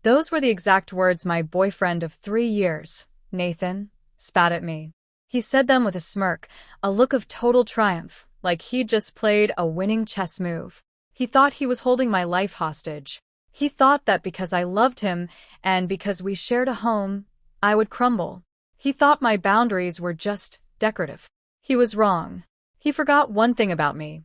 Those were the exact words my boyfriend of 3 years, Nathan, spat at me. He said them with a smirk, a look of total triumph, like he'd just played a winning chess move. He thought he was holding my life hostage. He thought that because I loved him and because we shared a home, I would crumble. He thought my boundaries were just decorative. He was wrong. He forgot one thing about me.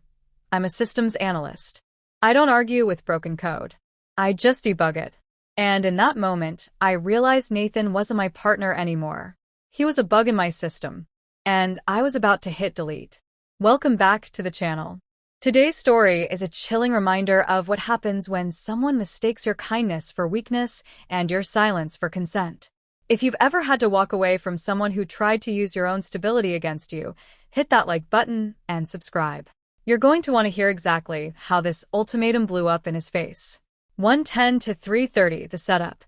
I'm a systems analyst. I don't argue with broken code. I just debug it. And in that moment, I realized Nathan wasn't my partner anymore. He was a bug in my system, and I was about to hit delete. Welcome back to the channel. Today's story is a chilling reminder of what happens when someone mistakes your kindness for weakness and your silence for consent. If you've ever had to walk away from someone who tried to use your own stability against you, hit that like button and subscribe. You're going to want to hear exactly how this ultimatum blew up in his face. 1:10 to 3:30, the setup.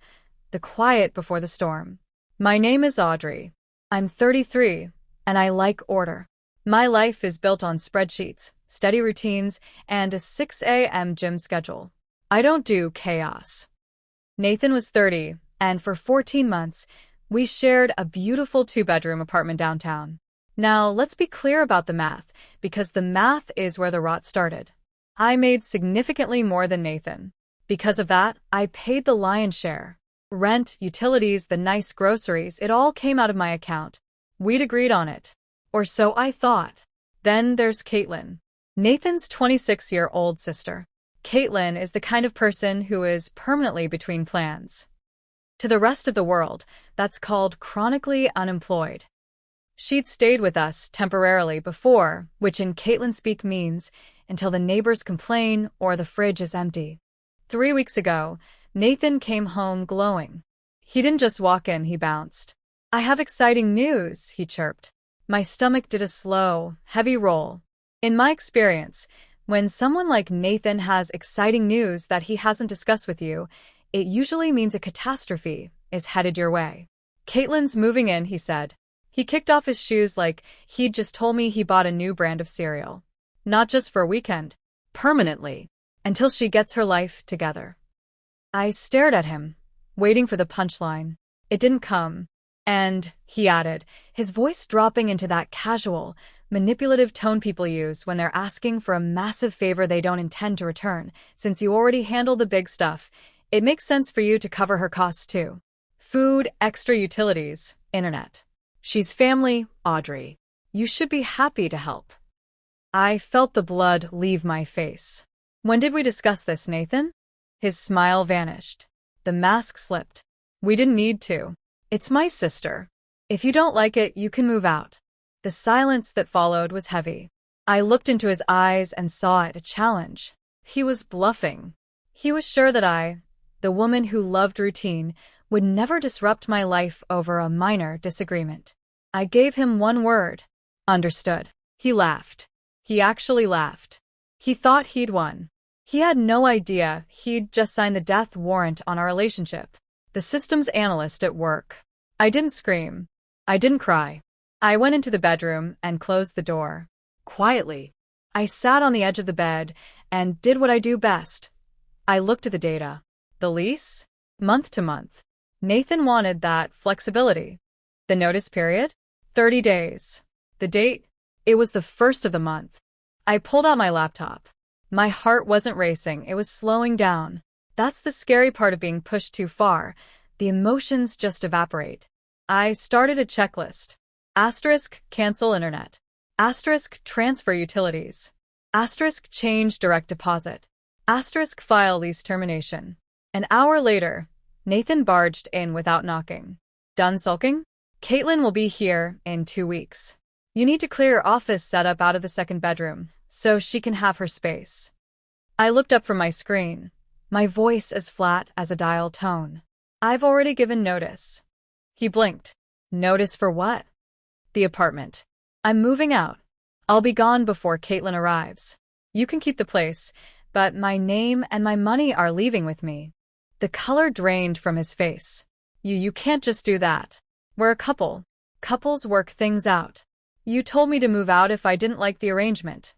The quiet before the storm. My name is Audrey. I'm 33, and I like order. My life is built on spreadsheets, steady routines, and a 6 a.m. gym schedule. I don't do chaos. Nathan was 30, and for 14 months, we shared a beautiful 2-bedroom apartment downtown. Now, let's be clear about the math, because the math is where the rot started. I made significantly more than Nathan. Because of that, I paid the lion's share. Rent, utilities, the nice groceries, it all came out of my account. We'd agreed on it. Or so I thought. Then there's Caitlin, Nathan's 26-year-old sister. Caitlin is the kind of person who is permanently between plans. To the rest of the world, that's called chronically unemployed. She'd stayed with us temporarily before, which in Caitlin speak means until the neighbors complain or the fridge is empty. 3 weeks ago, Nathan came home glowing. He didn't just walk in, he bounced. I have exciting news, he chirped. My stomach did a slow, heavy roll. In my experience, when someone like Nathan has exciting news that he hasn't discussed with you, it usually means a catastrophe is headed your way. Caitlin's moving in, he said. He kicked off his shoes like he'd just told me he bought a new brand of cereal. Not just for a weekend, permanently, until she gets her life together. I stared at him, waiting for the punchline. It didn't come. And, he added, his voice dropping into that casual, manipulative tone people use when they're asking for a massive favor they don't intend to return. Since you already handle the big stuff, it makes sense for you to cover her costs too. Food, extra utilities, internet. She's family, Audrey. You should be happy to help. I felt the blood leave my face. When did we discuss this, Nathan? His smile vanished. The mask slipped. We didn't need to. It's my sister. If you don't like it, you can move out. The silence that followed was heavy. I looked into his eyes and saw it a challenge. He was bluffing. He was sure that I, the woman who loved routine, would never disrupt my life over a minor disagreement. I gave him one word. Understood. He laughed. He actually laughed. He thought he'd won. He had no idea he'd just signed the death warrant on our relationship. The systems analyst at work. I didn't scream. I didn't cry. I went into the bedroom and closed the door. Quietly. I sat on the edge of the bed and did what I do best. I looked at the data. The lease? Month to month. Nathan wanted that flexibility. The notice period? 30 days. The date? It was the first of the month. I pulled out my laptop. My heart wasn't racing, it was slowing down. That's the scary part of being pushed too far. The emotions just evaporate. I started a checklist. Asterisk, cancel internet. Asterisk, transfer utilities. Asterisk, change direct deposit. Asterisk, file lease termination. An hour later, Nathan barged in without knocking. Done sulking? Caitlin will be here in 2 weeks. You need to clear your office setup out of the second bedroom, so she can have her space. I looked up from my screen, my voice as flat as a dial tone. I've already given notice. He blinked. Notice for what? The apartment. I'm moving out. I'll be gone before Caitlin arrives. You can keep the place, but my name and my money are leaving with me. The color drained from his face. You can't just do that. We're a couple. Couples work things out. You told me to move out if I didn't like the arrangement.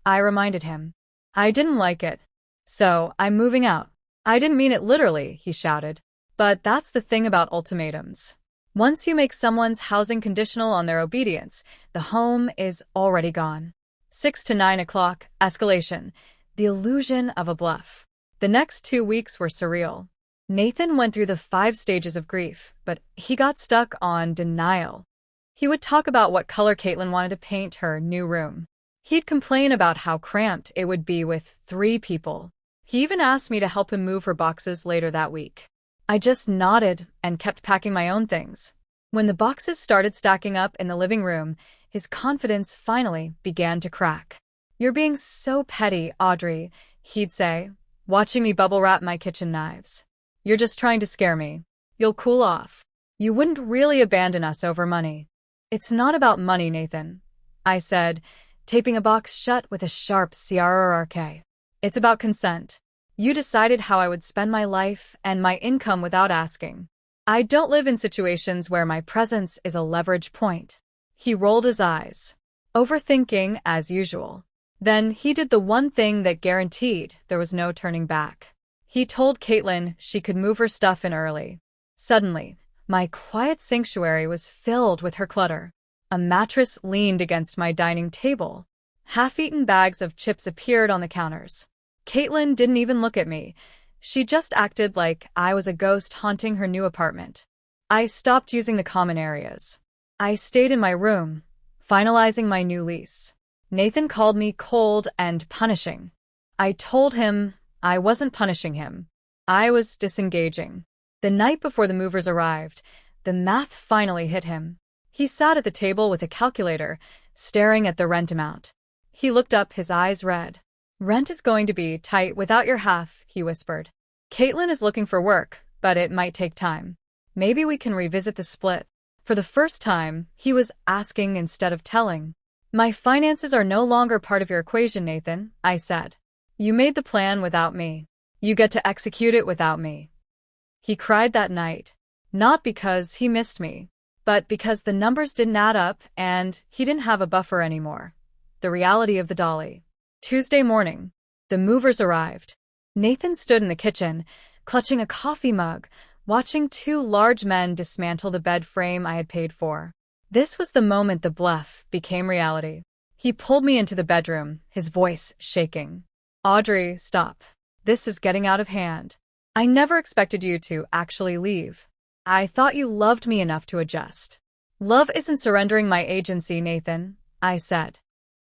I reminded him. I didn't like it. So, I'm moving out. I didn't mean it literally, he shouted. But that's the thing about ultimatums. Once you make someone's housing conditional on their obedience, the home is already gone. 6 to 9 o'clock, escalation. The illusion of a bluff. The next 2 weeks were surreal. Nathan went through the 5 stages of grief, but he got stuck on denial. He would talk about what color Caitlin wanted to paint her new room. He'd complain about how cramped it would be with 3 people. He even asked me to help him move her boxes later that week. I just nodded and kept packing my own things. When the boxes started stacking up in the living room, his confidence finally began to crack. "You're being so petty, Audrey," he'd say, watching me bubble wrap my kitchen knives. "You're just trying to scare me. You'll cool off. You wouldn't really abandon us over money." "It's not about money, Nathan," I said, taping a box shut with a sharp CRRK. "It's about consent. You decided how I would spend my life and my income without asking. I don't live in situations where my presence is a leverage point." He rolled his eyes. Overthinking, as usual. Then he did the one thing that guaranteed there was no turning back. He told Caitlin she could move her stuff in early. Suddenly, my quiet sanctuary was filled with her clutter. A mattress leaned against my dining table. Half-eaten bags of chips appeared on the counters. Caitlin didn't even look at me. She just acted like I was a ghost haunting her new apartment. I stopped using the common areas. I stayed in my room, finalizing my new lease. Nathan called me cold and punishing. I told him I wasn't punishing him. I was disengaging. The night before the movers arrived, the math finally hit him. He sat at the table with a calculator, staring at the rent amount. He looked up, his eyes red. "Rent is going to be tight without your half," he whispered. "Caitlin is looking for work, but it might take time. Maybe we can revisit the split." For the first time, he was asking instead of telling. "My finances are no longer part of your equation, Nathan," I said. "You made the plan without me. You get to execute it without me." He cried that night. Not because he missed me, but because the numbers didn't add up and he didn't have a buffer anymore. The reality of the dolly. Tuesday morning, the movers arrived. Nathan stood in the kitchen, clutching a coffee mug, watching 2 large men dismantle the bed frame I had paid for. This was the moment the bluff became reality. He pulled me into the bedroom, his voice shaking. "Audrey, stop. This is getting out of hand. I never expected you to actually leave. I thought you loved me enough to adjust." "Love isn't surrendering my agency, Nathan," I said.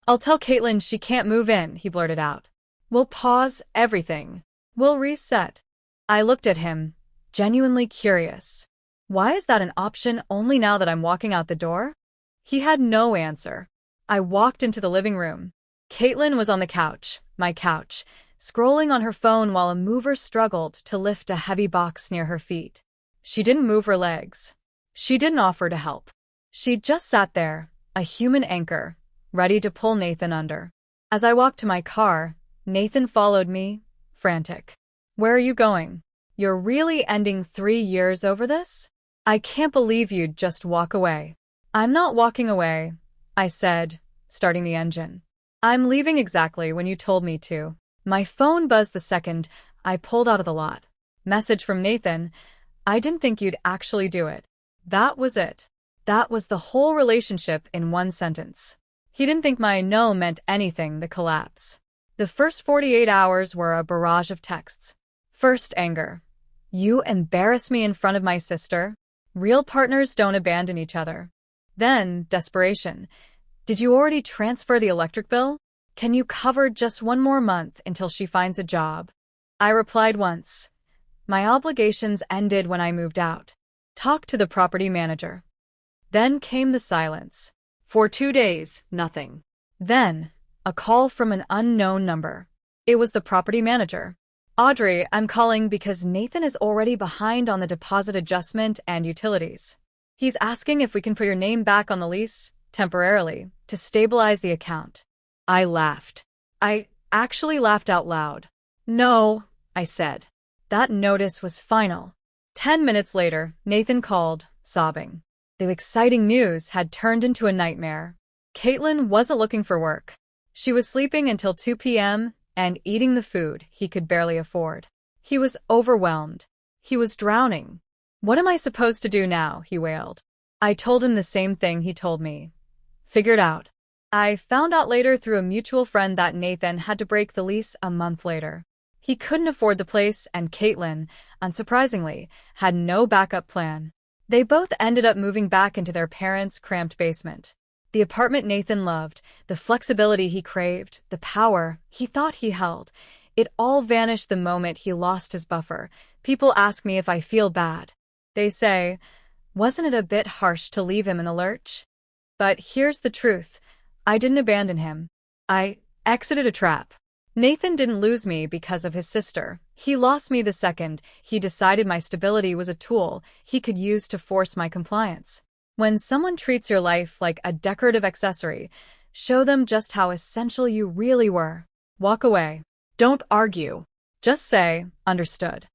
"I'll tell Caitlin she can't move in," he blurted out. "We'll pause everything. We'll reset." I looked at him, genuinely curious. Why is that an option only now that I'm walking out the door? He had no answer. I walked into the living room. Caitlin was on the couch, my couch, scrolling on her phone while a mover struggled to lift a heavy box near her feet. She didn't move her legs. She didn't offer to help. She just sat there, a human anchor, ready to pull Nathan under. As I walked to my car, Nathan followed me, frantic. "Where are you going? You're really ending 3 years over this? I can't believe you'd just walk away." "I'm not walking away," I said, starting the engine. "I'm leaving exactly when you told me to." My phone buzzed the second I pulled out of the lot. Message from Nathan: "I didn't think you'd actually do it." That was it. That was the whole relationship in one sentence. He didn't think my no meant anything, the collapse. The first 48 hours were a barrage of texts. First, anger. "You embarrass me in front of my sister. Real partners don't abandon each other." Then, desperation. "Did you already transfer the electric bill? Can you cover just 1 more month until she finds a job?" I replied once. My obligations ended when I moved out. Talk to the property manager. Then came the silence. For 2 days, nothing. Then, a call from an unknown number. It was the property manager. "Audrey, I'm calling because Nathan is already behind on the deposit adjustment and utilities. He's asking if we can put your name back on the lease, temporarily, to stabilize the account." I laughed. I actually laughed out loud. "No," I said. That notice was final. 10 minutes later, Nathan called, sobbing. The exciting news had turned into a nightmare. Caitlin wasn't looking for work. She was sleeping until 2 p.m. and eating the food he could barely afford. He was overwhelmed. He was drowning. "What am I supposed to do now?" he wailed. I told him the same thing he told me. Figured out. I found out later through a mutual friend that Nathan had to break the lease a month later. He couldn't afford the place, and Caitlin, unsurprisingly, had no backup plan. They both ended up moving back into their parents' cramped basement. The apartment Nathan loved, the flexibility he craved, the power he thought he held, it all vanished the moment he lost his buffer. People ask me if I feel bad. They say, "Wasn't it a bit harsh to leave him in the lurch?" But here's the truth. I didn't abandon him. I exited a trap. Nathan didn't lose me because of his sister. He lost me the second he decided my stability was a tool he could use to force my compliance. When someone treats your life like a decorative accessory, show them just how essential you really were. Walk away. Don't argue. Just say, "Understood."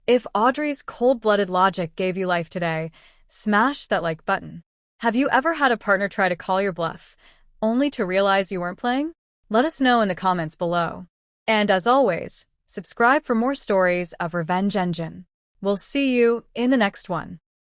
If Audrey's cold-blooded logic gave you life today, smash that like button. Have you ever had a partner try to call your bluff, only to realize you weren't playing? Let us know in the comments below. And as always, subscribe for more stories of Revenge Engine. We'll see you in the next one.